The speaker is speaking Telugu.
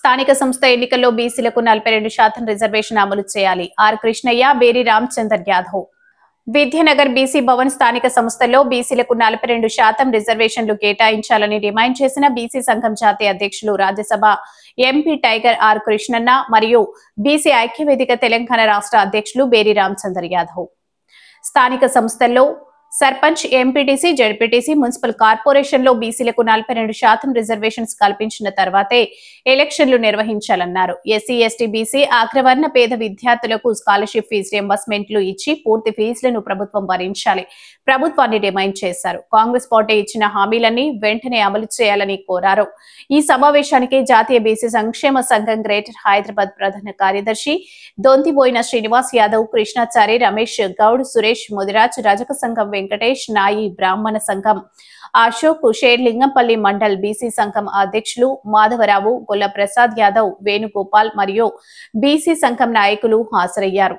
స్థానిక సంస్థ ఎన్నికల్లో బీసీలకు 42% రిజర్వేషన్ అమలు చేయాలి. ఆర్ కృష్ణయ్య, బేరి రామచందర్ యాదవ్. విద్యానగర్ బీసీ భవన్ స్థానిక సంస్థల్లో బీసీలకు 42% రిజర్వేషన్లు కేటాయించాలని డిమాండ్ చేసిన బీసీ సంఘం జాతీయ అధ్యక్షులు, రాజ్యసభ ఎంపీ టైగర్ ఆర్ కృష్ణన్న మరియు బీసీ ఐక్యవేదిక తెలంగాణ రాష్ట్ర అధ్యక్షులు బేరి రామచందర్ యాదవ్ స్థానిక సంస్థల్లో సర్పంచ్, ఎంపీటీసీ, జెడ్పీటీసీ, మున్సిపల్ కార్పొరేషన్లో బీసీలకు 42% రిజర్వేషన్స్ కల్పించిన తర్వాతే ఎలక్షన్లు నిర్వహించాలన్నారు. ఎస్సీ, ఎస్టీ, బీసీ, అగ్రవర్ణ పేద విద్యార్థులకు స్కాలర్షిప్ ఫీజు రియంబర్స్మెంట్లు ఇచ్చి పూర్తి ఫీజులను ప్రభుత్వం భరించాలి ప్రభుత్వాన్ని డిమాండ్ చేశారు. కాంగ్రెస్ పార్టీ ఇచ్చిన హామీలన్నీ వెంటనే అమలు చేయాలని కోరారు. ఈ సమావేశానికి జాతీయ బీసీ సంక్షేమ సంఘం గ్రేటర్ హైదరాబాద్ ప్రధాన కార్యదర్శి దొంతిబోయిన శ్రీనివాస్ యాదవ్, కృష్ణాచారి, రమేష్ గౌడ్, సురేష్ ముదిరాజ్, రజక సంఘం వెంకటేష్, నాయి బ్రాహ్మణ సంఘం అశోక్, షేర్లింగంపల్లి మండల్ బీసీ సంఘం అధ్యక్షులు మాధవరావు, గొల్ల ప్రసాద్ యాదవ్, వేణుగోపాల్ మరియు బీసీ సంఘం నాయకులు హాజరయ్యారు.